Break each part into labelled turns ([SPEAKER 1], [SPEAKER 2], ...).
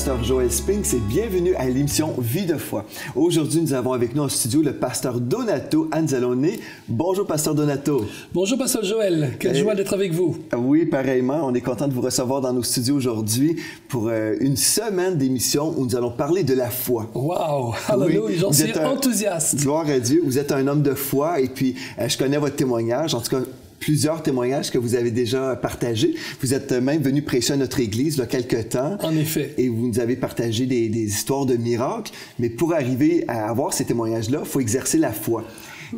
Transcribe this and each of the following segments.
[SPEAKER 1] pasteur Joel Spinks et bienvenue à l'émission Vie de foi. Aujourd'hui, nous avons avec nous en studio le pasteur Donato Anzalone. Bonjour, pasteur Donato.
[SPEAKER 2] Bonjour, pasteur Joel. Quelle joie d'être avec vous.
[SPEAKER 1] Oui, pareillement. On est content de vous recevoir dans nos studios aujourd'hui pour une semaine d'émission où nous allons parler de la foi.
[SPEAKER 2] Wow! Hallelujah! Oui, j'en suis enthousiaste.
[SPEAKER 1] Gloire à Dieu. Vous êtes un homme de foi et puis je connais votre témoignage. En tout cas, plusieurs témoignages que vous avez déjà partagés. Vous êtes même venu prêcher à notre église il y a quelques temps.
[SPEAKER 2] En effet.
[SPEAKER 1] Et vous nous avez partagé des histoires de miracles. Mais pour arriver à avoir ces témoignages-là, il faut exercer la foi.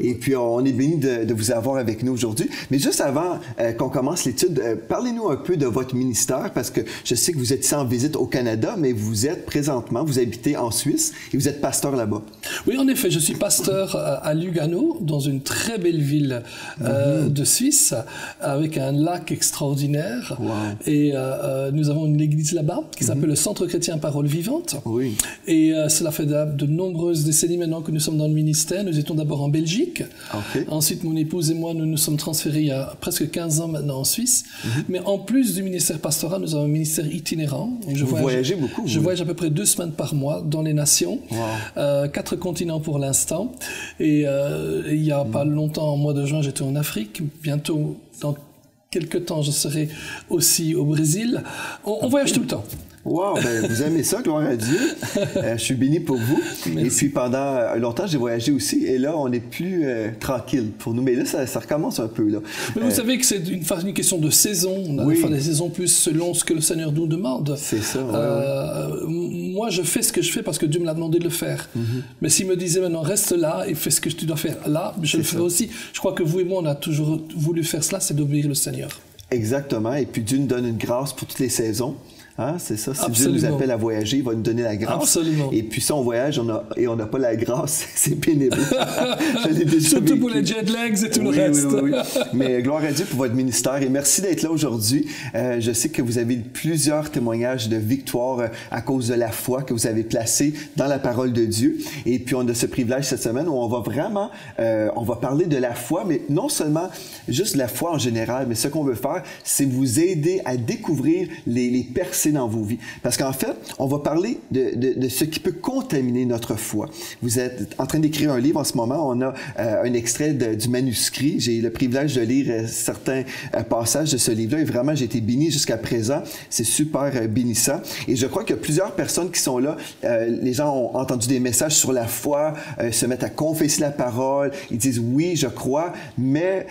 [SPEAKER 1] Et puis, on est béni de vous avoir avec nous aujourd'hui. Mais juste avant qu'on commence l'étude, parlez-nous un peu de votre ministère, parce que je sais que vous êtes ici en visite au Canada, mais vous êtes présentement, vous habitez en Suisse et vous êtes pasteur là-bas.
[SPEAKER 2] Oui, en effet, je suis pasteur à Lugano, dans une très belle ville de Suisse, avec un lac extraordinaire.
[SPEAKER 1] Wow.
[SPEAKER 2] Et nous avons une église là-bas qui s'appelle le Centre chrétien Parole Vivante.
[SPEAKER 1] Oui.
[SPEAKER 2] Et cela fait de nombreuses décennies maintenant que nous sommes dans le ministère. Nous étions d'abord en Belgique.
[SPEAKER 1] Okay.
[SPEAKER 2] Ensuite, mon épouse et moi, nous nous sommes transférés il y a presque 15 ans maintenant en Suisse. Mais en plus du ministère pastoral, nous avons un ministère itinérant.
[SPEAKER 1] Vous voyagez beaucoup.
[SPEAKER 2] Je voyage à peu près 2 semaines par mois dans les nations. Wow. 4 continents pour l'instant. Et il n'y a pas longtemps, en mois de juin, j'étais en Afrique. Bientôt, dans quelques temps, je serai aussi au Brésil. On voyage tout le temps.
[SPEAKER 1] Wow, ben vous aimez ça, gloire à Dieu. Je suis béni pour vous. Merci. Et puis pendant longtemps, j'ai voyagé aussi. Et là, on est plus tranquille pour nous. Mais là, ça recommence un peu. Là.
[SPEAKER 2] Mais vous savez que c'est une question de saison. On a des saisons plus selon ce que le Seigneur nous demande.
[SPEAKER 1] C'est ça.
[SPEAKER 2] Moi, je fais ce que je fais parce que Dieu me l'a demandé de le faire. Mais s'il me disait maintenant, reste là et fais ce que tu dois faire là, je le ferai aussi. Je crois que vous et moi, on a toujours voulu faire cela, c'est d'obéir le Seigneur. Exactement.
[SPEAKER 1] Et puis Dieu nous donne une grâce pour toutes les saisons. Hein, c'est ça. Si Dieu nous appelle à voyager, il va nous donner la grâce.
[SPEAKER 2] Absolument.
[SPEAKER 1] Et puis si on voyage on n'a pas la grâce, c'est pénible.
[SPEAKER 2] Surtout pour les jet lags et tout le reste.
[SPEAKER 1] Oui. Mais gloire à Dieu pour votre ministère et merci d'être là aujourd'hui. Je sais que vous avez plusieurs témoignages de victoire à cause de la foi que vous avez placée dans la parole de Dieu. Et puis on a ce privilège cette semaine où on va vraiment, on va parler de la foi, mais non seulement juste la foi en général, mais ce qu'on veut faire, c'est vous aider à découvrir les percées dans vos vies. Parce qu'en fait, on va parler de ce qui peut contaminer notre foi. Vous êtes en train d'écrire un livre en ce moment. On a un extrait du manuscrit. J'ai eu le privilège de lire certains passages de ce livre-là et vraiment, j'ai été béni jusqu'à présent. C'est super bénissant. Et je crois qu'il y a plusieurs personnes qui sont là. Les gens ont entendu des messages sur la foi, se mettent à confesser la parole. Ils disent, oui, je crois, mais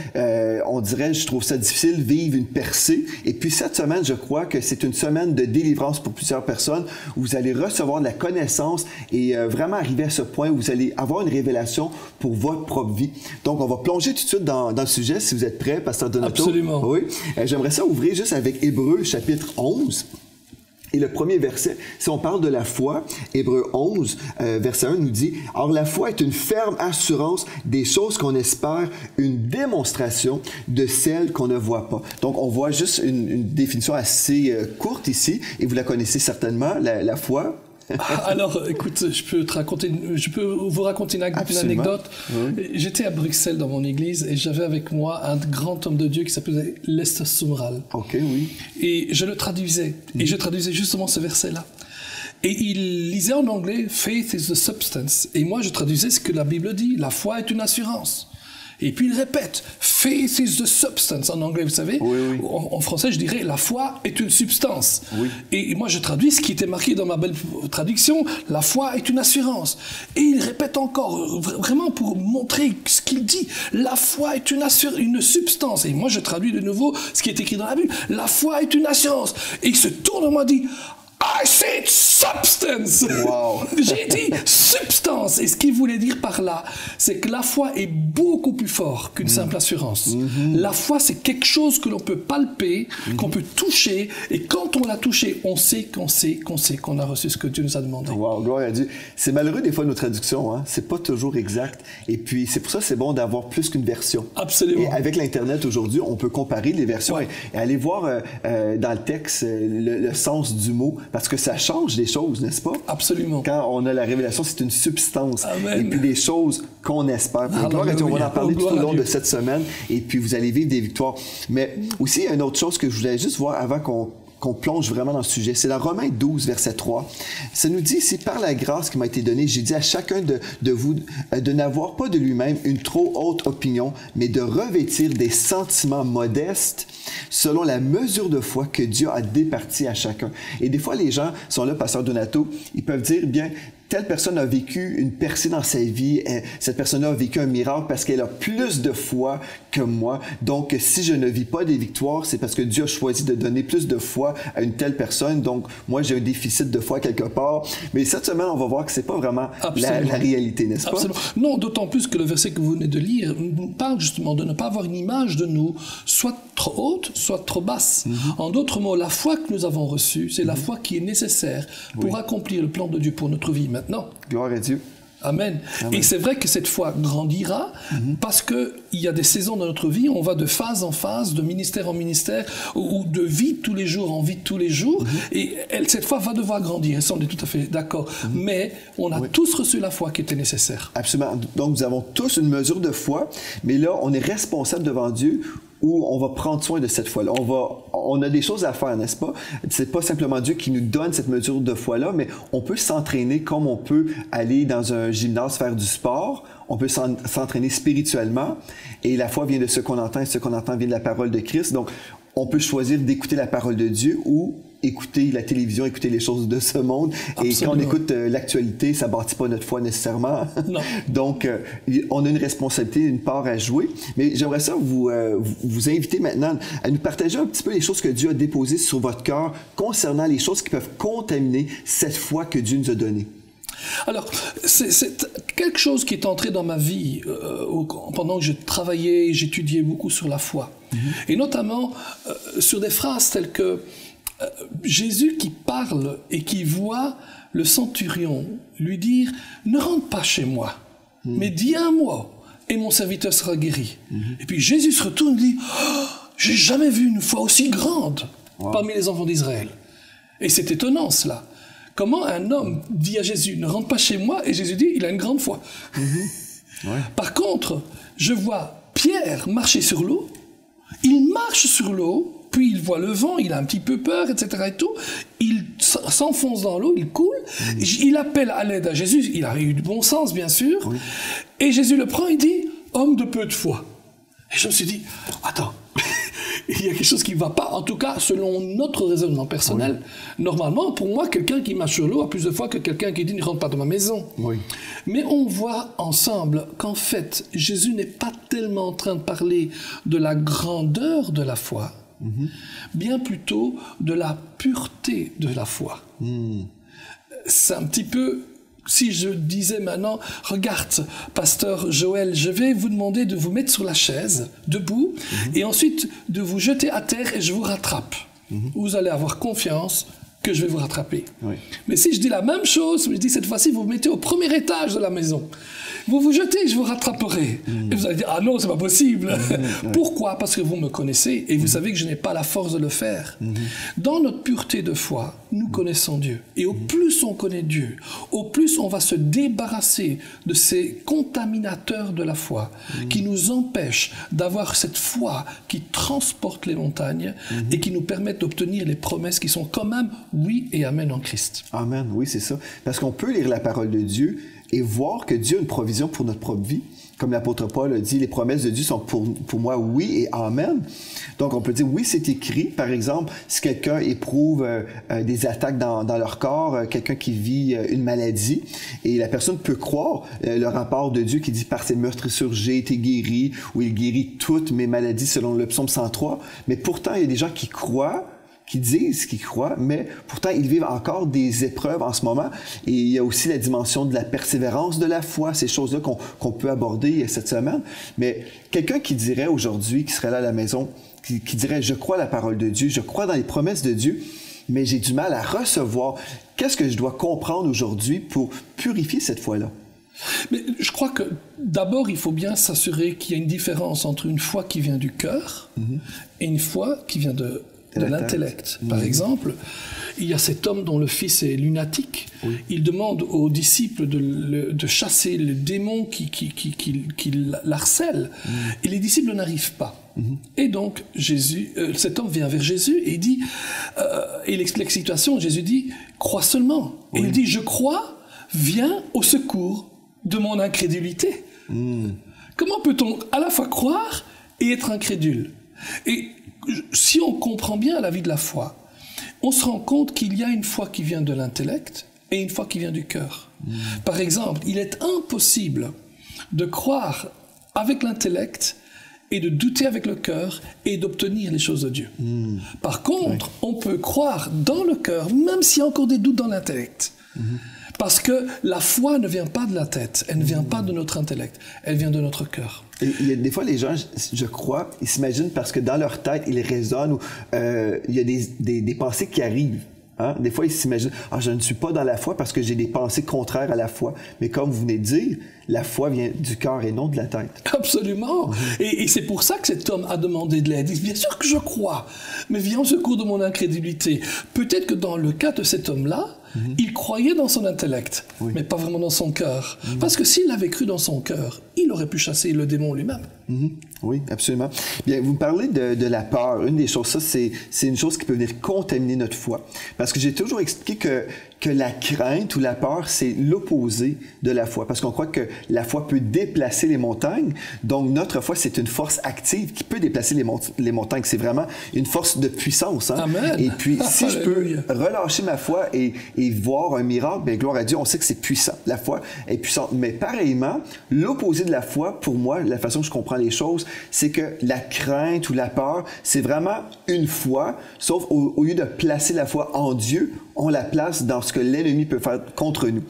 [SPEAKER 1] on dirait, je trouve ça difficile, vivre une percée. Et puis cette semaine, je crois que c'est une semaine de délivrance pour plusieurs personnes où vous allez recevoir de la connaissance et vraiment arriver à ce point où vous allez avoir une révélation pour votre propre vie. Donc, on va plonger tout de suite dans le sujet, si vous êtes prêts, pasteur Donato.
[SPEAKER 2] Absolument.
[SPEAKER 1] Oui. J'aimerais ça ouvrir juste avec Hébreux, chapitre 11. Et le premier verset, si on parle de la foi, Hébreux 11, verset 1 nous dit « Or la foi est une ferme assurance des choses qu'on espère, une démonstration de celles qu'on ne voit pas. » Donc, on voit juste une définition assez courte ici, et vous la connaissez certainement, la foi.
[SPEAKER 2] Alors, écoute, je peux vous raconter une anecdote. Oui. J'étais à Bruxelles dans mon église et j'avais avec moi un grand homme de Dieu qui s'appelait Lester Sumrall.
[SPEAKER 1] Ok, oui.
[SPEAKER 2] Et je le traduisais. Et je traduisais justement ce verset-là. Et il lisait en anglais « Faith is the substance ». Et moi, je traduisais ce que la Bible dit. La foi est une assurance. Et puis il répète « Faith is the substance » en anglais, vous savez.
[SPEAKER 1] Oui, oui.
[SPEAKER 2] En français, je dirais « La foi est une substance
[SPEAKER 1] oui. ».
[SPEAKER 2] Et moi, je traduis ce qui était marqué dans ma belle traduction « La foi est une assurance ». Et il répète encore, vraiment pour montrer ce qu'il dit « La foi est une substance ». Et moi, je traduis de nouveau ce qui est écrit dans la Bible « La foi est une assurance ». Et il se tourne et m'a dit « I said substance.
[SPEAKER 1] Wow.
[SPEAKER 2] J'ai dit substance. Et ce qu'il voulait dire par là, c'est que la foi est beaucoup plus fort qu'une simple assurance. La foi, c'est quelque chose que l'on peut palper, qu'on peut toucher. Et quand on l'a touché, on sait qu'on a reçu ce que Dieu nous a demandé.
[SPEAKER 1] Wow, gloire à Dieu. C'est malheureux des fois nos traductions, hein? C'est pas toujours exact. Et puis, c'est pour ça que c'est bon d'avoir plus qu'une version.
[SPEAKER 2] Absolument.
[SPEAKER 1] Et avec l'Internet aujourd'hui, on peut comparer les versions et aller voir dans le texte le sens du mot. Parce que ça change des choses, n'est-ce pas?
[SPEAKER 2] Absolument.
[SPEAKER 1] Quand on a la révélation, c'est une substance.
[SPEAKER 2] Amen.
[SPEAKER 1] Et puis des choses qu'on espère. Gloire à Dieu, on va en parler tout au long de cette semaine. Et puis vous allez vivre des victoires. Mais aussi, il y a une autre chose que je voulais juste voir avant qu'on plonge vraiment dans le sujet. C'est dans Romains 12, verset 3. Ça nous dit, c'est par la grâce qui m'a été donnée, j'ai dit à chacun de vous de n'avoir pas de lui-même une trop haute opinion, mais de revêtir des sentiments modestes selon la mesure de foi que Dieu a départie à chacun. Et des fois, les gens sont là, Pasteur Donato, ils peuvent dire, bien, telle personne a vécu une percée dans sa vie, cette personne-là a vécu un miracle parce qu'elle a plus de foi que moi. Donc, si je ne vis pas des victoires, c'est parce que Dieu a choisi de donner plus de foi à une telle personne. Donc, moi, j'ai un déficit de foi quelque part. Mais cette semaine, on va voir que c'est pas vraiment la réalité, n'est-ce pas?
[SPEAKER 2] Absolument. Non, d'autant plus que le verset que vous venez de lire nous parle justement de ne pas avoir une image de nous soit trop haute, soit trop basse. En d'autres mots, la foi que nous avons reçue, c'est la foi qui est nécessaire pour accomplir le plan de Dieu pour notre vie maintenant.
[SPEAKER 1] Gloire à Dieu.
[SPEAKER 2] Amen. Amen. Et c'est vrai que cette foi grandira parce qu'il y a des saisons dans notre vie, on va de phase en phase, de ministère en ministère, ou de vie de tous les jours en vie de tous les jours, et cette foi va devoir grandir, et ça on est tout à fait d'accord. Mais on a tous reçu la foi qui était nécessaire.
[SPEAKER 1] Absolument. Donc nous avons tous une mesure de foi, mais là on est responsable devant Dieu, où on va prendre soin de cette foi-là. On a des choses à faire, n'est-ce pas? C'est pas simplement Dieu qui nous donne cette mesure de foi-là, mais on peut s'entraîner comme on peut aller dans un gymnase faire du sport. On peut s'entraîner spirituellement. Et la foi vient de ce qu'on entend, et ce qu'on entend vient de la parole de Christ. Donc, on peut choisir d'écouter la parole de Dieu ou écouter la télévision, écouter les choses de ce monde. Absolument. Et quand on écoute l'actualité, ça ne bâtit pas notre foi nécessairement.
[SPEAKER 2] Non.
[SPEAKER 1] Donc, on a une responsabilité, une part à jouer. Mais j'aimerais ça vous inviter maintenant à nous partager un petit peu les choses que Dieu a déposées sur votre cœur concernant les choses qui peuvent contaminer cette foi que Dieu nous a donnée.
[SPEAKER 2] Alors, c'est quelque chose qui est entré dans ma vie pendant que je travaillais et j'étudiais beaucoup sur la foi. Et notamment sur des phrases telles que Jésus qui parle et qui voit le centurion lui dire « Ne rentre pas chez moi, mais dis un mot et mon serviteur sera guéri. » Et puis Jésus se retourne et dit oh, « J'ai jamais vu une foi aussi grande parmi les enfants d'Israël. » Et c'est étonnant cela. Comment un homme dit à Jésus « Ne rentre pas chez moi » et Jésus dit « Il a une grande foi. » Par contre, je vois Pierre marcher sur l'eau, il marche sur l'eau, puis il voit le vent, il a un petit peu peur, etc. et tout. Il s'enfonce dans l'eau, il coule, il appelle à l'aide à Jésus, il a eu du bon sens, bien sûr, et Jésus le prend et dit « Homme de peu de foi ». Et je me suis dit « Attends, il y a quelque chose qui ne va pas, en tout cas, selon notre raisonnement personnel. Normalement, pour moi, quelqu'un qui marche sur l'eau a plus de foi que quelqu'un qui dit « Ne rentre pas dans ma maison ». Mais on voit ensemble qu'en fait, Jésus n'est pas tellement en train de parler de la grandeur de la foi, bien plutôt de la pureté de la foi. C'est un petit peu, si je disais maintenant, regarde, pasteur Joël, je vais vous demander de vous mettre sur la chaise, debout, et ensuite de vous jeter à terre et je vous rattrape. Vous allez avoir confiance que je vais vous rattraper. Mais si je dis la même chose, je dis cette fois-ci, vous vous mettez au premier étage de la maison. Vous vous jetez, je vous rattraperai. Et vous allez dire, ah non, c'est pas possible. Pourquoi? Parce que vous me connaissez et vous savez que je n'ai pas la force de le faire. Dans notre pureté de foi, nous connaissons Dieu. Et au plus on connaît Dieu, au plus on va se débarrasser de ces contaminateurs de la foi qui nous empêchent d'avoir cette foi qui transporte les montagnes et qui nous permettent d'obtenir les promesses qui sont quand même oui et amen en Christ.
[SPEAKER 1] Amen, oui, c'est ça. Parce qu'on peut lire la parole de Dieu et voir que Dieu a une provision pour notre propre vie. Comme l'apôtre Paul a dit, les promesses de Dieu sont pour moi oui et amen. Donc on peut dire oui, c'est écrit. Par exemple, si quelqu'un éprouve des attaques dans leur corps, quelqu'un qui vit une maladie, et la personne peut croire le rapport de Dieu qui dit par ses meurtrissures j'ai été guéri, ou il guérit toutes mes maladies selon le psaume 103. Mais pourtant, il y a des gens qui croient, qui disent qu'ils croient, mais pourtant ils vivent encore des épreuves en ce moment. Et il y a aussi la dimension de la persévérance de la foi, ces choses-là qu'on peut aborder cette semaine. Mais quelqu'un qui dirait aujourd'hui, qui serait là à la maison, qui dirait « Je crois à la parole de Dieu, je crois dans les promesses de Dieu, mais j'ai du mal à recevoir. Qu'est-ce que je dois comprendre aujourd'hui pour purifier cette foi-là? »
[SPEAKER 2] Mais je crois que d'abord, il faut bien s'assurer qu'il y a une différence entre une foi qui vient du cœur et une foi qui vient de l'intellect. Par exemple, il y a cet homme dont le fils est lunatique. Il demande aux disciples de chasser le démon qui l'harcèle. Et les disciples n'arrivent pas. Et donc, cet homme vient vers Jésus et il dit, il explique la situation, Jésus dit, crois seulement. Et il dit, je crois, viens au secours de mon incrédulité. Comment peut-on à la fois croire et être incrédule? Et si on comprend bien la vie de la foi, on se rend compte qu'il y a une foi qui vient de l'intellect et une foi qui vient du cœur. Par exemple, il est impossible de croire avec l'intellect et de douter avec le cœur et d'obtenir les choses de Dieu. Par contre, on peut croire dans le cœur, même s'il y a encore des doutes dans l'intellect. Parce que la foi ne vient pas de la tête, elle ne vient pas de notre intellect, elle vient de notre cœur.
[SPEAKER 1] Et il y a des fois, les gens, je crois, ils s'imaginent parce que dans leur tête, ils raisonnent, ou il y a des pensées qui arrivent. Hein? Des fois, ils s'imaginent, je ne suis pas dans la foi parce que j'ai des pensées contraires à la foi. Mais comme vous venez de dire, la foi vient du cœur et non de la tête.
[SPEAKER 2] Absolument. Et c'est pour ça que cet homme a demandé de l'aide. Il dit, bien sûr que je crois, mais viens au secours de mon incrédulité. Peut-être que dans le cas de cet homme-là, il croyait dans son intellect, mais pas vraiment dans son cœur. Parce que s'il avait cru dans son cœur, il aurait pu chasser le démon lui-même.
[SPEAKER 1] Oui, absolument. Bien, vous me parlez de la peur. Une des choses, ça, c'est une chose qui peut venir contaminer notre foi. Parce que j'ai toujours expliqué que la crainte ou la peur, c'est l'opposé de la foi. Parce qu'on croit que la foi peut déplacer les montagnes. Donc, notre foi, c'est une force active qui peut déplacer les montagnes. C'est vraiment une force de puissance. Hein?
[SPEAKER 2] Amen.
[SPEAKER 1] Et puis, si je peux relâcher ma foi et voir un miracle, bien, gloire à Dieu, on sait que c'est puissant. La foi est puissante. Mais pareillement, l'opposé de la foi, pour moi, la façon dont je comprends les choses, c'est que la crainte ou la peur, c'est vraiment une foi, sauf au lieu de placer la foi en Dieu, on la place dans ce que l'ennemi peut faire contre nous.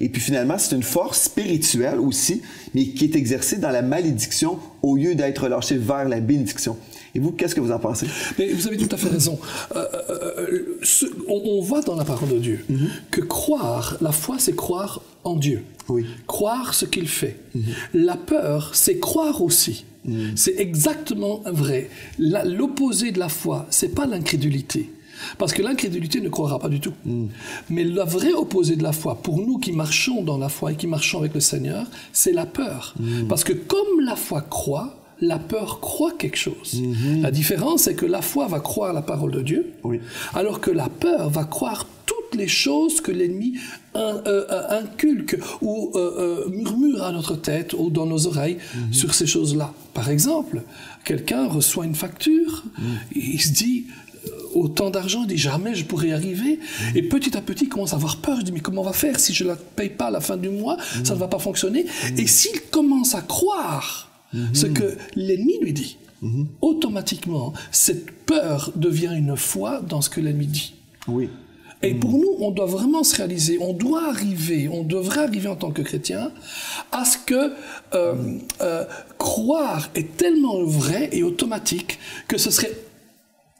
[SPEAKER 1] Et puis finalement, c'est une force spirituelle aussi, mais qui est exercée dans la malédiction au lieu d'être relâchée vers la bénédiction. Et vous, qu'est-ce que vous en pensez?
[SPEAKER 2] Mais vous avez tout à fait raison. On voit dans la parole de Dieu que croire, la foi, c'est croire en Dieu.
[SPEAKER 1] Oui.
[SPEAKER 2] Croire ce qu'il fait. La peur, c'est croire aussi. C'est exactement vrai. L'opposé de la foi, c'est pas l'incrédulité. Parce que l'incrédulité ne croira pas du tout. Mais le vrai opposé de la foi, pour nous qui marchons dans la foi et qui marchons avec le Seigneur, c'est la peur. Parce que comme la foi croit, la peur croit quelque chose. La différence, c'est que la foi va croire la parole de Dieu, alors que la peur va croire toutes les choses que l'ennemi inculque ou murmure à notre tête ou dans nos oreilles sur ces choses-là. Par exemple, quelqu'un reçoit une facture, et il se dit... autant d'argent, il dit jamais je pourrais y arriver. Et petit à petit, il commence à avoir peur. Je dis mais comment on va faire si je ne la paye pas à la fin du mois? Ça ne va pas fonctionner. Et s'il commence à croire ce que l'ennemi lui dit, automatiquement, cette peur devient une foi dans ce que l'ennemi dit. Oui. Et pour nous, on doit vraiment se réaliser, on devrait arriver en tant que chrétien à ce que croire est tellement vrai et automatique que ce serait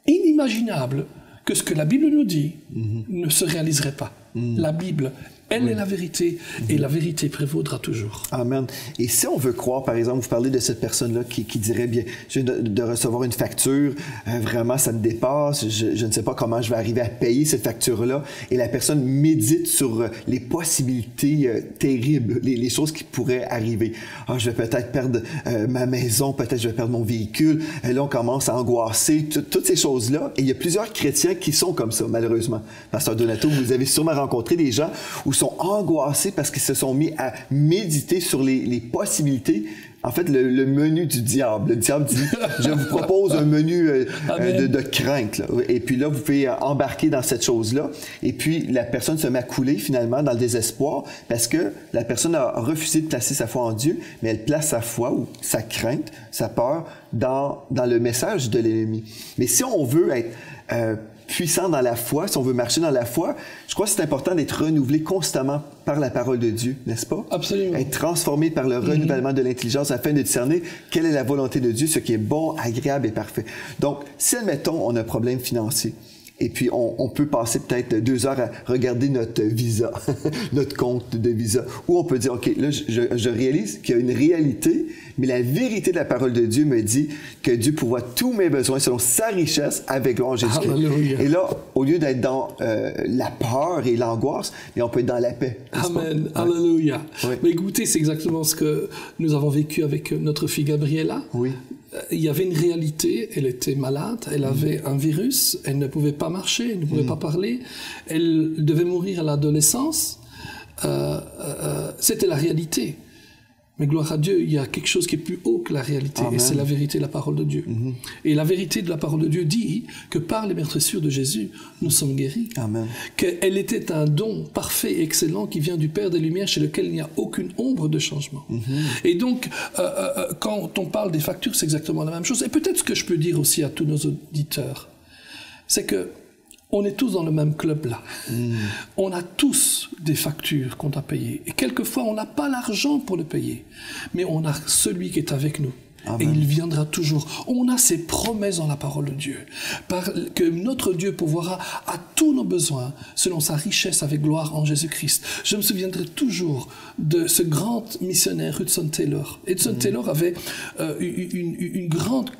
[SPEAKER 2] inimaginable que ce que la Bible nous dit ne se réaliserait pas. La Bible, elle est la vérité, et la vérité prévaudra toujours.
[SPEAKER 1] Amen. Et si on veut croire, par exemple, vous parlez de cette personne-là qui dirait bien, je viens de recevoir une facture, vraiment ça me dépasse, je ne sais pas comment je vais arriver à payer cette facture-là, et la personne médite sur les possibilités terribles, les choses qui pourraient arriver. Je vais peut-être perdre ma maison, peut-être je vais perdre mon véhicule, là on commence à angoisser, toutes ces choses-là, et il y a plusieurs chrétiens qui sont comme ça, malheureusement. Pasteur Donato, vous avez sûrement rencontré des gens où sont angoissés parce qu'ils se sont mis à méditer sur les possibilités. En fait, le menu du diable. Le diable dit, je vous propose un menu de crainte. Là. Et puis là, vous pouvez embarquer dans cette chose-là. Et puis, la personne se met à couler finalement dans le désespoir parce que la personne a refusé de placer sa foi en Dieu, mais elle place sa foi ou sa crainte, sa peur dans le message de l'ennemi. Mais si on veut être puissant dans la foi, si on veut marcher dans la foi, je crois que c'est important d'être renouvelé constamment par la parole de Dieu, n'est-ce pas?
[SPEAKER 2] Absolument.
[SPEAKER 1] Être transformé par le renouvellement de l'intelligence afin de discerner quelle est la volonté de Dieu, ce qui est bon, agréable et parfait. Donc, si, admettons, on a un problème financier, et puis on peut passer peut-être 2 heures à regarder notre visa, notre compte de visa, ou on peut dire, OK, là, je réalise qu'il y a une réalité, mais la vérité de la parole de Dieu me dit que Dieu pourvoit tous mes besoins selon sa richesse avec gloire en Jésus-Christ.
[SPEAKER 2] Alléluia.
[SPEAKER 1] Et là, au lieu d'être dans la peur et l'angoisse, mais on peut être dans la paix.
[SPEAKER 2] Amen. Alléluia. Oui. Mais écoutez, c'est exactement ce que nous avons vécu avec notre fille Gabriella.
[SPEAKER 1] Oui.
[SPEAKER 2] il y avait une réalité, elle était malade, elle avait un virus, elle ne pouvait pas marcher, elle ne pouvait pas parler, elle devait mourir à l'adolescence. C'était la réalité. Mais gloire à Dieu, il y a quelque chose qui est plus haut que la réalité, et c'est la vérité de la parole de Dieu. Et la vérité de la parole de Dieu dit que par les meurtrissures de Jésus, nous sommes guéris.
[SPEAKER 1] Amen.
[SPEAKER 2] Qu'elle était un don parfait et excellent qui vient du Père des Lumières, chez lequel il n'y a aucune ombre de changement. Et donc, quand on parle des factures, c'est exactement la même chose. Et peut-être ce que je peux dire aussi à tous nos auditeurs, c'est que on est tous dans le même club là. On a tous des factures qu'on doit payer. Et quelquefois, on n'a pas l'argent pour le payer. Mais on a celui qui est avec nous. Amen. Et il viendra toujours. On a ces promesses dans la parole de Dieu. Que notre Dieu pourvoira à tous nos besoins selon sa richesse avec gloire en Jésus-Christ. Je me souviendrai toujours de ce grand missionnaire Hudson Taylor. Hudson Taylor avait une grande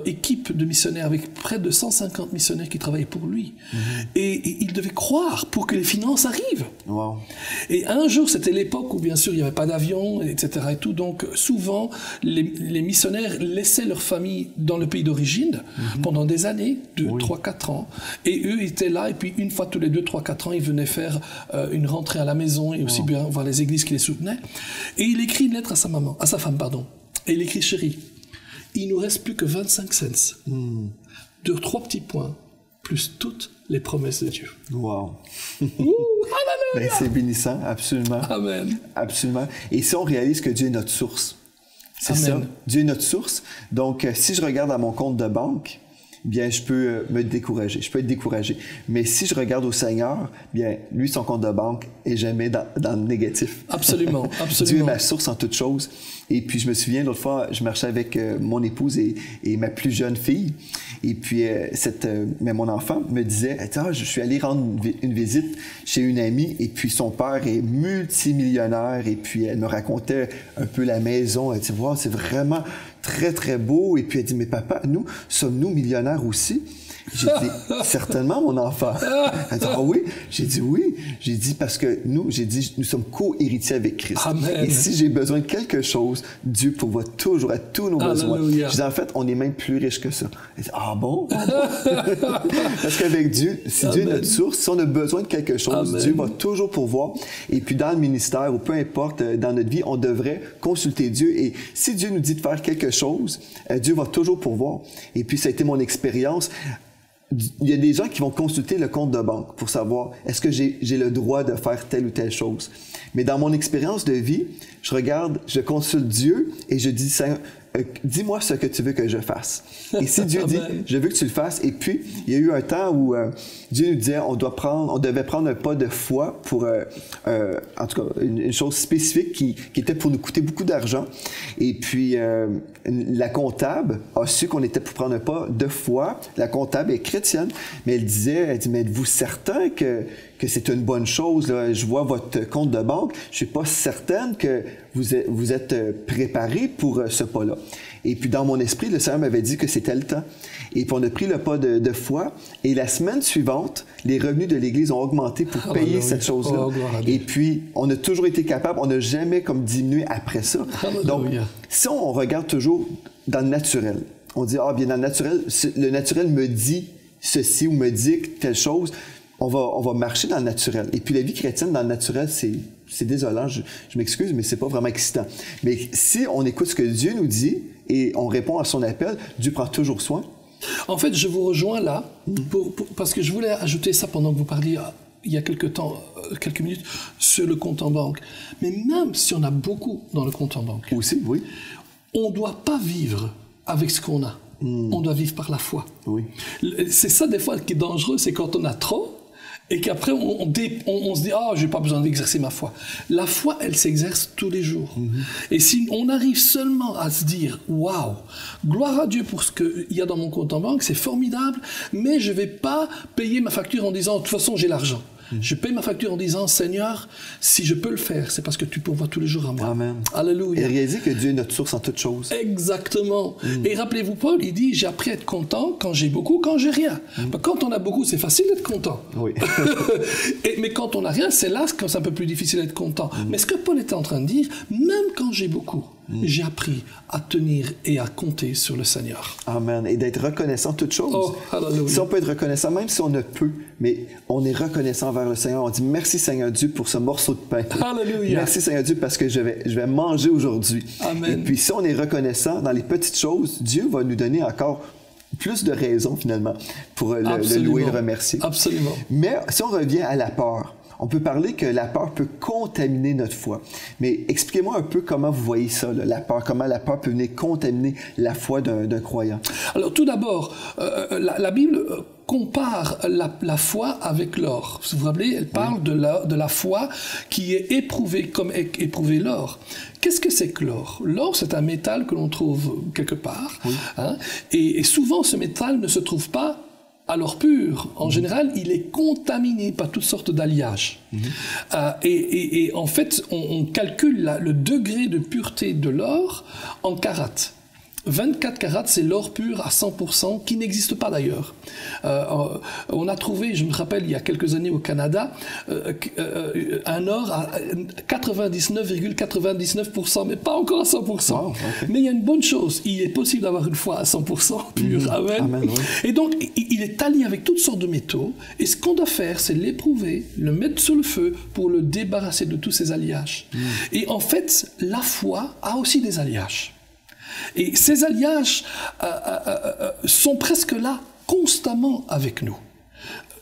[SPEAKER 2] équipe de missionnaires avec près de 150 missionnaires qui travaillaient pour lui. Et il devait croire pour que les finances arrivent.
[SPEAKER 1] Wow.
[SPEAKER 2] Et un jour, c'était l'époque où bien sûr il n'y avait pas d'avion, etc. Et tout, donc souvent les missionnaires laissaient leur famille dans le pays d'origine pendant des années, 2, 3, 4 ans. Et eux étaient là, et puis une fois tous les 2, 3, 4 ans, ils venaient faire une rentrée à la maison et aussi bien voir les églises qui les soutenaient. Et il écrit une lettre à sa femme, pardon. Et il écrit: chérie, il nous reste plus que 25 cents. De 3 petits points, plus toutes les promesses de Dieu.
[SPEAKER 1] Wow. Ben, c'est bénissant, absolument.
[SPEAKER 2] Amen.
[SPEAKER 1] Absolument. Et si on réalise que Dieu est notre source, c'est ça, Dieu est notre source. Donc, si je regarde à mon compte de banque, bien, je peux me décourager, je peux être découragé. Mais si je regarde au Seigneur, bien, lui, son compte de banque est jamais dans le négatif.
[SPEAKER 2] Absolument, absolument.
[SPEAKER 1] Dieu est ma source en toutes choses. Et puis, je me souviens, l'autre fois, je marchais avec mon épouse et ma plus jeune fille. Et puis, mais mon enfant me disait, je suis allé rendre une visite chez une amie, et puis son père est multimillionnaire, et puis elle me racontait un peu la maison. Elle dit, wow, c'est vraiment très, très beau. Et puis elle dit, mais papa, sommes-nous millionnaires aussi? J'ai dit, certainement, mon enfant. Elle dit, ah oui? J'ai dit, oui. J'ai dit, parce que nous sommes co-héritiers avec Christ.
[SPEAKER 2] Amen.
[SPEAKER 1] Et si j'ai besoin de quelque chose, Dieu pourvoit toujours à tous nos besoins.
[SPEAKER 2] Alléluia.
[SPEAKER 1] Je dis, en fait, on est même plus riche que ça. Elle dit, ah bon? Parce qu'avec Dieu, si Dieu est notre source, si on a besoin de quelque chose, Amen, Dieu va toujours pourvoir. Et puis, dans le ministère, ou peu importe, dans notre vie, on devrait consulter Dieu. Et si Dieu nous dit de faire quelque chose, Dieu va toujours pourvoir. Et puis, ça a été mon expérience. Il y a des gens qui vont consulter le compte de banque pour savoir est-ce que j'ai le droit de faire telle ou telle chose. Mais dans mon expérience de vie, je consulte Dieu et je dis, Seigneur, dis-moi ce que tu veux que je fasse. Et si Dieu dit, je veux que tu le fasses, et puis il y a eu un temps où Dieu nous disait, on devait prendre un pas de foi pour, en tout cas, une chose spécifique qui était pour nous coûter beaucoup d'argent. Et puis la comptable a su qu'on était pour prendre un pas de foi. La comptable est chrétienne, mais elle dit, mais êtes-vous certain que c'est une bonne chose, là? Je vois votre compte de banque, je suis pas certaine que vous êtes préparé pour ce pas-là. Et puis dans mon esprit, le Seigneur m'avait dit que c'était le temps. Et puis on a pris le pas de foi, et la semaine suivante, les revenus de l'Église ont augmenté pour payer cette chose-là. Et puis on a toujours été capable, on n'a jamais comme diminué après ça. Donc si on regarde toujours dans le naturel, on dit, bien dans le naturel me dit ceci ou me dit telle chose, on va marcher dans le naturel. Et puis la vie chrétienne dans le naturel, c'est désolant, je m'excuse, mais c'est pas vraiment excitant. Mais si on écoute ce que Dieu nous dit et on répond à son appel, Dieu prend toujours soin.
[SPEAKER 2] En fait, je vous rejoins là, parce que je voulais ajouter ça pendant que vous parliez il y a quelques minutes, sur le compte en banque. Mais même si on a beaucoup dans le compte en banque,
[SPEAKER 1] aussi, oui,
[SPEAKER 2] on ne doit pas vivre avec ce qu'on a. On doit vivre par la foi.
[SPEAKER 1] Oui.
[SPEAKER 2] C'est ça, des fois, qui est dangereux, c'est quand on a trop, et qu'après, on se dit « Ah, je n'ai pas besoin d'exercer ma foi ». La foi, elle s'exerce tous les jours. Et si on arrive seulement à se dire « Waouh, gloire à Dieu pour ce qu'il y a dans mon compte en banque, c'est formidable, mais je ne vais pas payer ma facture en disant « De toute façon, j'ai l'argent ». Je paye ma facture en disant, Seigneur, si je peux le faire, c'est parce que tu pourvois tous les jours à moi.
[SPEAKER 1] Amen.
[SPEAKER 2] Alléluia.
[SPEAKER 1] Et réaliser que Dieu est notre source en toutes choses.
[SPEAKER 2] Exactement. Et rappelez-vous, Paul, il dit, j'ai appris à être content quand j'ai beaucoup, quand j'ai rien. Quand on a beaucoup, c'est facile d'être content.
[SPEAKER 1] Oui.
[SPEAKER 2] Mais quand on n'a rien, c'est là que c'est un peu plus difficile d'être content. Mais ce que Paul était en train de dire, même quand j'ai beaucoup, j'ai appris à tenir et à compter sur le Seigneur.
[SPEAKER 1] Amen. Et d'être reconnaissant toutes choses.
[SPEAKER 2] Oh, hallelujah.
[SPEAKER 1] Si on peut être reconnaissant, même si on ne peut, mais on est reconnaissant envers le Seigneur. On dit merci Seigneur Dieu pour ce morceau de pain.
[SPEAKER 2] Hallelujah.
[SPEAKER 1] Merci Seigneur Dieu parce que je vais manger aujourd'hui.
[SPEAKER 2] Amen.
[SPEAKER 1] Et puis si on est reconnaissant dans les petites choses, Dieu va nous donner encore plus de raisons finalement pour le louer et le remercier.
[SPEAKER 2] Absolument.
[SPEAKER 1] Mais si on revient à la peur, on peut parler que la peur peut contaminer notre foi. Mais expliquez-moi un peu comment vous voyez ça, là, la peur, comment la peur peut venir contaminer la foi d'un croyant.
[SPEAKER 2] Alors tout d'abord, la Bible compare la foi avec l'or. Vous vous rappelez, elle parle de la foi qui est éprouvée comme éprouver l'or. Qu'est-ce que c'est que l'or? L'or, c'est un métal que l'on trouve quelque part. Oui. Hein, et souvent, ce métal ne se trouve pas à l'or pur. En général, il est contaminé par toutes sortes d'alliages. Et en fait, on calcule le degré de pureté de l'or en carats. 24 carats, c'est l'or pur à 100%, qui n'existe pas d'ailleurs. On a trouvé, je me rappelle, il y a quelques années au Canada, un or à 99,99%, mais pas encore à 100%. Wow, okay. Mais il y a une bonne chose, il est possible d'avoir une foi à 100% pure. Amen. Amen, oui. Et donc, il est allié avec toutes sortes de métaux, et ce qu'on doit faire, c'est l'éprouver, le mettre sur le feu pour le débarrasser de tous ces alliages. Et en fait, la foi a aussi des alliages. Et ces alliages sont presque là, constamment avec nous.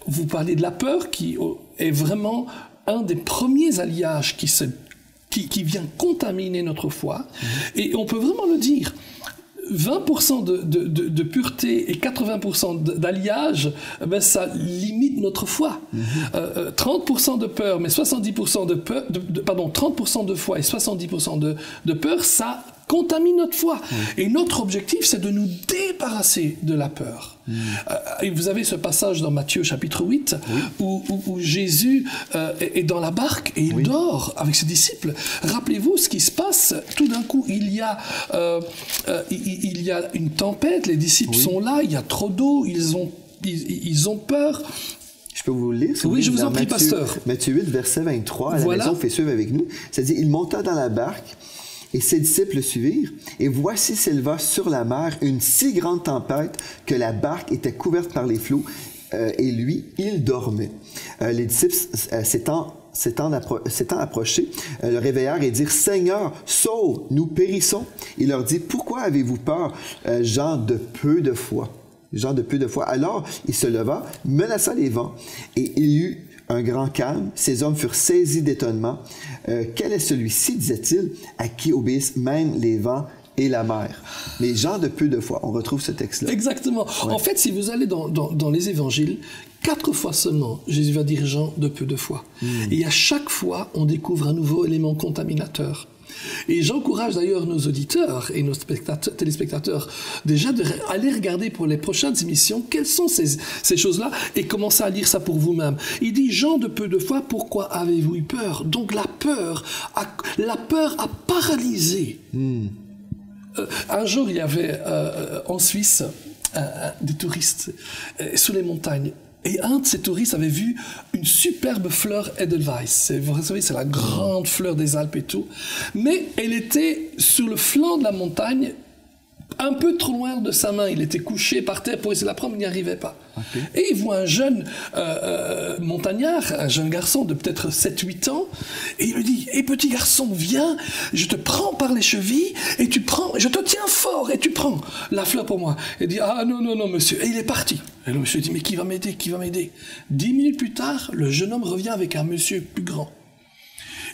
[SPEAKER 2] Vous parlez de la peur, qui est vraiment un des premiers alliages qui vient contaminer notre foi. Et on peut vraiment le dire. 20% de pureté et 80% d'alliage, ben ça limite notre foi. 30% de peur, mais 70% de peur, 30% de foi et 70% de peur, ça contamine notre foi. Et notre objectif, c'est de nous débarrasser de la peur. Et vous avez ce passage dans Matthieu chapitre 8 où Jésus est dans la barque et il dort avec ses disciples. Rappelez-vous ce qui se passe. Tout d'un coup, il y a une tempête, les disciples sont là, il y a trop d'eau, ils ont peur.
[SPEAKER 1] Je peux vous le lire?
[SPEAKER 2] Oui, je vous en prie, pasteur.
[SPEAKER 1] Matthieu 8, verset 23, à la maison, fait suivre avec nous. C'est-à-dire, il monta dans la barque et ses disciples le suivirent. Et voici s'éleva sur la mer une si grande tempête que la barque était couverte par les flots. Et lui, il dormait. Les disciples, s'étant approchés, le réveillèrent et dirent « Seigneur, sauve, nous périssons. » Il leur dit « Pourquoi avez-vous peur, gens de peu de foi? » Gens de peu de foi. Alors, il se leva, menaça les vents, et il y eut un grand calme. Ces hommes furent saisis d'étonnement. Quel est celui-ci, disait-il, à qui obéissent même les vents et la mer? Les gens de peu de foi. On retrouve ce texte-là.
[SPEAKER 2] Exactement. Ouais. En fait, si vous allez dans les évangiles, 4 fois seulement, Jésus va dire gens de peu de foi. Et à chaque fois, on découvre un nouveau élément contaminateur. Et j'encourage d'ailleurs nos auditeurs et nos téléspectateurs déjà d'aller regarder pour les prochaines émissions quelles sont ces choses-là et commencer à lire ça pour vous-même. Il dit « Gens de peu de foi, pourquoi avez-vous eu peur ?» Donc la peur a paralysé. Un jour, il y avait en Suisse des touristes sous les montagnes. Et un de ces touristes avait vu une superbe fleur Edelweiss. Vous savez, c'est la grande fleur des Alpes et tout. Mais elle était sur le flanc de la montagne, un peu trop loin de sa main. Il était couché par terre pour essayer de la prendre, mais il n'y arrivait pas. Okay. Et il voit un jeune montagnard, un jeune garçon de peut-être 7-8 ans, et il lui dit « Hé petit garçon, viens, je te prends par les chevilles, et je te tiens fort, et tu prends la fleur pour moi. » Il dit « Ah non, non, non, monsieur. » Et il est parti. Et le monsieur dit « Mais qui va m'aider? Qui va m'aider ?» 10 minutes plus tard, le jeune homme revient avec un monsieur plus grand.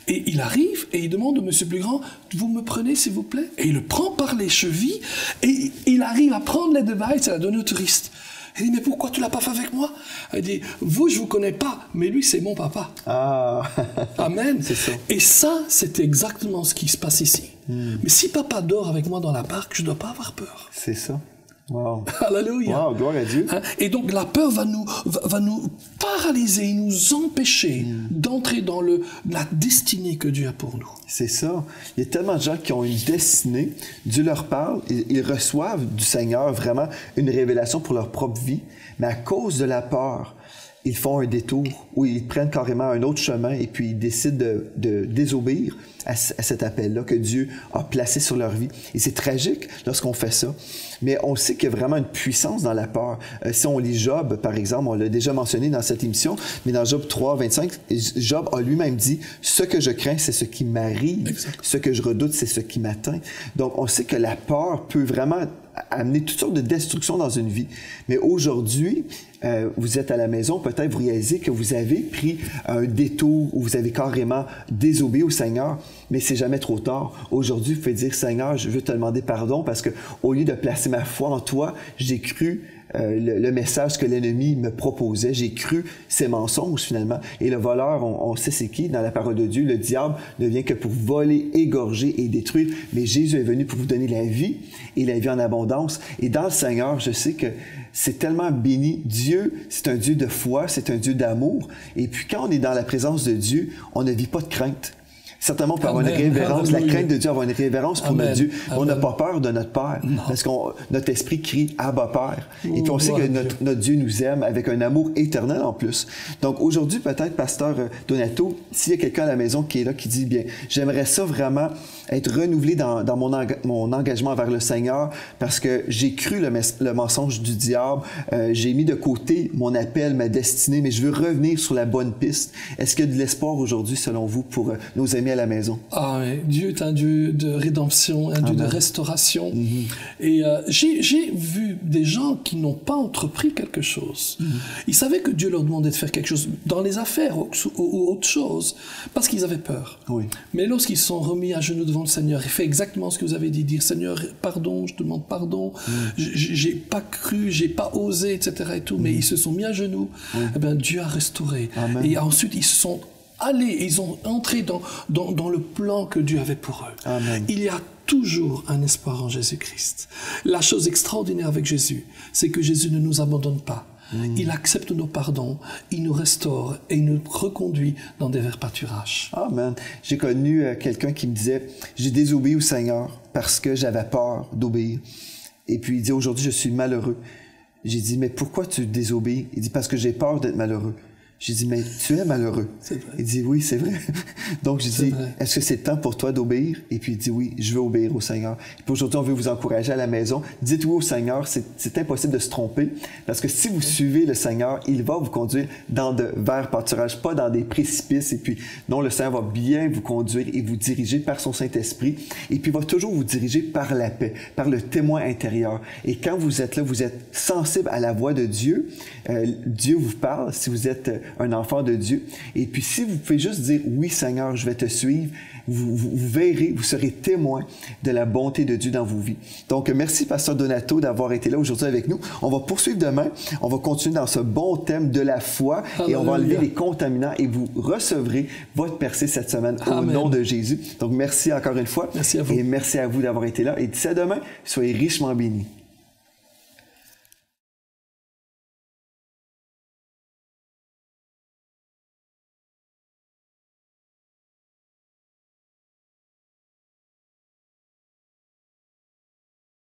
[SPEAKER 2] Et il arrive et il demande au monsieur plus grand « Vous me prenez, s'il vous plaît ?» Et il le prend par les chevilles, et il arrive à prendre les devices et à la donner au touriste. Il dit, mais pourquoi tu l'as pas fait avec moi? Il dit, vous, je vous connais pas, mais lui, c'est mon papa. Ah. Amen. C'est ça. Et ça, c'est exactement ce qui se passe ici. Mais si papa dort avec moi dans la barque, je dois pas avoir peur.
[SPEAKER 1] C'est ça. Wow.
[SPEAKER 2] Alléluia.
[SPEAKER 1] Wow, gloire à Dieu.
[SPEAKER 2] Et donc la peur va nous paralyser, nous empêcher d'entrer dans la destinée que Dieu a pour nous.
[SPEAKER 1] C'est ça. Il y a tellement de gens qui ont une destinée. Dieu leur parle, ils reçoivent du Seigneur vraiment une révélation pour leur propre vie, mais à cause de la peur, ils font un détour où ils prennent carrément un autre chemin et puis ils décident de désobéir à cet appel-là que Dieu a placé sur leur vie. Et c'est tragique lorsqu'on fait ça. Mais on sait qu'il y a vraiment une puissance dans la peur. Si on lit Job, par exemple, on l'a déjà mentionné dans cette émission, mais dans Job 3, 25, Job a lui-même dit « Ce que je crains, c'est ce qui m'arrive. Exact. Ce que je redoute, c'est ce qui m'atteint. » Donc, on sait que la peur peut vraiment amener toutes sortes de destructions dans une vie. Mais aujourd'hui, vous êtes à la maison, peut-être vous réalisez que vous avez pris un détour où vous avez carrément désobéi au Seigneur, mais c'est jamais trop tard. Aujourd'hui, vous pouvez dire, Seigneur, je veux te demander pardon parce que au lieu de placer ma foi en toi, j'ai cru le message que l'ennemi me proposait. J'ai cru ces mensonges finalement. Et le voleur, on sait c'est qui dans la parole de Dieu. Le diable ne vient que pour voler, égorger et détruire. Mais Jésus est venu pour vous donner la vie et la vie en abondance. Et dans le Seigneur, je sais que c'est tellement béni. Dieu, c'est un Dieu de foi, c'est un Dieu d'amour. Et puis quand on est dans la présence de Dieu, on ne vit pas de crainte. Certainement, on peut avoir une révérence, la crainte de Dieu, avoir une révérence pour notre Dieu. On n'a pas peur de notre Père, parce que notre esprit crie « Abba Père ». Et puis on sait que notre Dieu nous aime avec un amour éternel en plus. Donc aujourd'hui, peut-être, Pasteur Donato, s'il y a quelqu'un à la maison qui est là, qui dit « Bien, j'aimerais ça vraiment être renouvelé dans mon engagement envers le Seigneur, parce que j'ai cru le mensonge du diable, j'ai mis de côté mon appel, ma destinée, mais je veux revenir sur la bonne piste. » Est-ce qu'il y a de l'espoir aujourd'hui, selon vous, pour nos amis à la maison?
[SPEAKER 2] Ah oui, Dieu est un Dieu de rédemption, un Dieu de restauration. Et j'ai vu des gens qui n'ont pas entrepris quelque chose. Ils savaient que Dieu leur demandait de faire quelque chose dans les affaires ou autre chose, parce qu'ils avaient peur. Oui. Mais lorsqu'ils se sont remis à genoux devant le Seigneur et fait exactement ce que vous avez dit, dire Seigneur, pardon, je te demande pardon, j'ai pas cru, j'ai pas osé, etc. et tout, mais ils se sont mis à genoux, eh bien, Dieu a restauré. Amen. Et ensuite, ils se sont allés, ils ont entré dans le plan que Dieu avait pour eux. Amen. Il y a toujours un espoir en Jésus-Christ. La chose extraordinaire avec Jésus, c'est que Jésus ne nous abandonne pas. Il accepte nos pardons, il nous restaure et il nous reconduit dans des verts pâturages.
[SPEAKER 1] Amen. J'ai connu quelqu'un qui me disait, j'ai désobéi au Seigneur parce que j'avais peur d'obéir. Et puis il dit, aujourd'hui je suis malheureux. J'ai dit, mais pourquoi tu désobéis? Il dit, parce que j'ai peur d'être malheureux. J'ai dit, mais tu es malheureux. Il dit, oui, c'est vrai. Donc, j'ai dit, est-ce que c'est temps pour toi d'obéir? Et puis, il dit, oui, je veux obéir au Seigneur. Et puis, aujourd'hui, on veut vous encourager à la maison. Dites oui au Seigneur. C'est impossible de se tromper. Parce que si vous suivez le Seigneur, il va vous conduire dans de verts pâturages, pas dans des précipices. Et puis, non, le Seigneur va bien vous conduire et vous diriger par son Saint-Esprit. Et puis, il va toujours vous diriger par la paix, par le témoin intérieur. Et quand vous êtes là, vous êtes sensible à la voix de Dieu. Dieu vous parle. Si vous êtes un enfant de Dieu. Et puis, si vous pouvez juste dire, oui, Seigneur, je vais te suivre, vous verrez, vous serez témoin de la bonté de Dieu dans vos vies. Donc, merci, Pasteur Donato, d'avoir été là aujourd'hui avec nous. On va poursuivre demain. On va continuer dans ce bon thème de la foi et on va enlever les contaminants et vous recevrez votre percée cette semaine au nom de Jésus. Donc, merci encore une fois.
[SPEAKER 2] Merci à vous.
[SPEAKER 1] Et merci à vous d'avoir été là. Et d'ici à demain, soyez richement bénis.